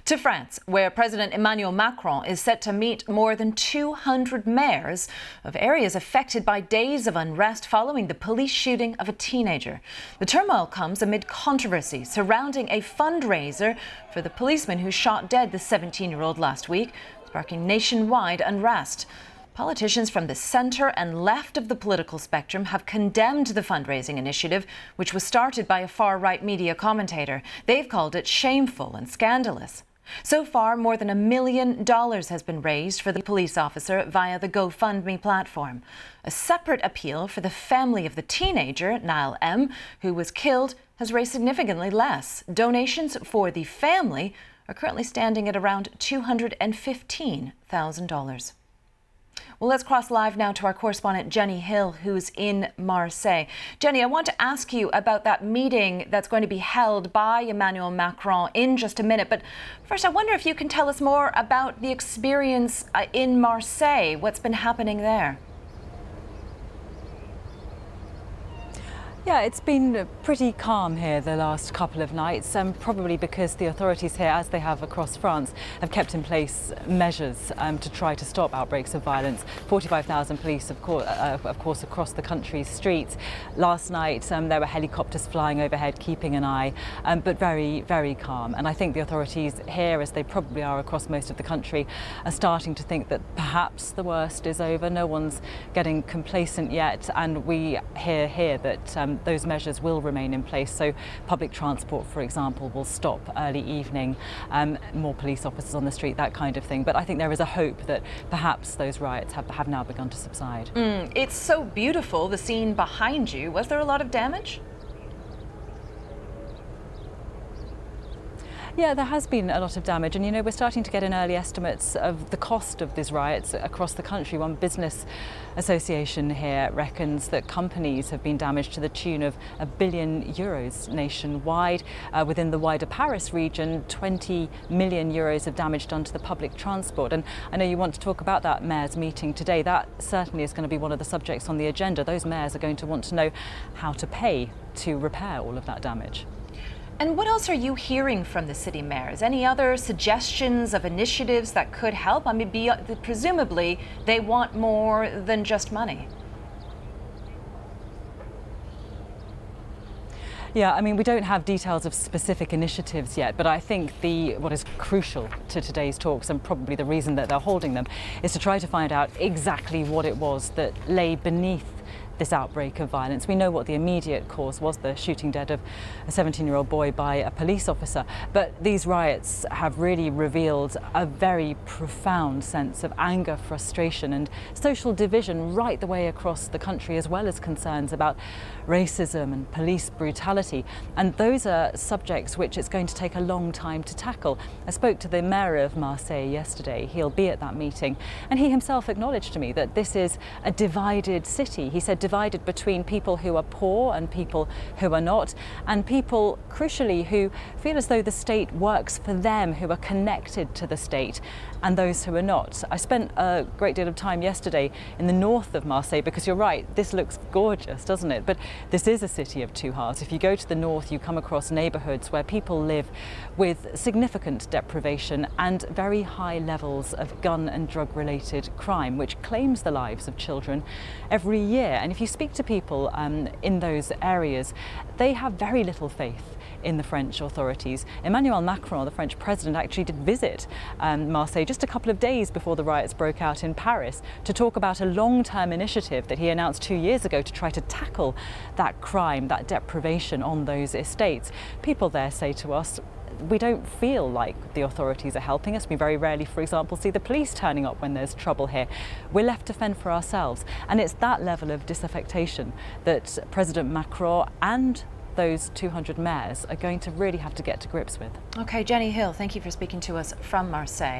To France, where President Emmanuel Macron is set to meet more than 200 mayors of areas affected by days of unrest following the police shooting of a teenager. The turmoil comes amid controversy surrounding a fundraiser for the policeman who shot dead the 17-year-old last week, sparking nationwide unrest. Politicians from the centre and left of the political spectrum have condemned the fundraising initiative, which was started by a far-right media commentator. They've called it shameful and scandalous. So far, more than $1 million has been raised for the police officer via the GoFundMe platform. A separate appeal for the family of the teenager, Nahel M, who was killed, has raised significantly less. Donations for the family are currently standing at around $215,000. Well, let's cross live now to our correspondent Jenny Hill, who's in Marseille. Jenny, I want to ask you about that meeting that's going to be held by Emmanuel Macron in just a minute. But first, I wonder if you can tell us more about the experience in Marseille, what's been happening there. Yeah, it's been pretty calm here the last couple of nights, probably because the authorities here, as they have across France, have kept in place measures to try to stop outbreaks of violence. 45,000 police, of course, across the country's streets. Last night, there were helicopters flying overhead, keeping an eye, but very, very calm. And I think the authorities here, as they probably are across most of the country, are starting to think that perhaps the worst is over. No one's getting complacent yet, and we hear here that those measures will remain in place. So public transport, for example, will stop early evening, more police officers on the street, that kind of thing. But I think there is a hope that perhaps those riots have now begun to subside. It's so beautiful, the scene behind you. Was there a lot of damage? Yeah, there has been a lot of damage, and we're starting to get in early estimates of the cost of these riots across the country. One business association here reckons that companies have been damaged to the tune of €1 billion nationwide. Within the wider Paris region, €20 million of damage done to the public transport. And I know you want to talk about that mayor's meeting today. That certainly is going to be one of the subjects on the agenda. Those mayors are going to want to know how to pay to repair all of that damage. And what else are you hearing from the city mayors? Any other suggestions of initiatives that could help? I mean, presumably they want more than just money. Yeah, I mean, we don't have details of specific initiatives yet, but I think what is crucial to today's talks, and probably the reason that they're holding them, is to try to find out exactly what it was that lay beneath this outbreak of violence. We know what the immediate cause was, the shooting dead of a 17-year-old boy by a police officer, but these riots have really revealed a very profound sense of anger, frustration and social division right the way across the country, as well as concerns about racism and police brutality. And those are subjects which it's going to take a long time to tackle. I spoke to the mayor of Marseille yesterday. He'll be at that meeting, and he himself acknowledged to me that this is a divided city. He said divided between people who are poor and people who are not, and people, crucially, who feel as though the state works for them, who are connected to the state, and those who are not. I spent a great deal of time yesterday in the north of Marseille, because you're right, this looks gorgeous, doesn't it? But this is a city of two halves. If you go to the north, you come across neighbourhoods where people live with significant deprivation and very high levels of gun and drug-related crime, which claims the lives of children every year. And if you speak to people in those areas, they have very little faith in the French authorities. Emmanuel Macron, the French president, actually did visit Marseille just a couple of days before the riots broke out in Paris to talk about a long-term initiative that he announced 2 years ago to try to tackle that crime, that deprivation on those estates. People there say to us, we don't feel like the authorities are helping us. We very rarely, for example, see the police turning up when there's trouble here. We're left to fend for ourselves. And it's that level of disaffection that President Macron and those 200 mayors are going to really have to get to grips with. Okay, Jenny Hill, thank you for speaking to us from Marseille.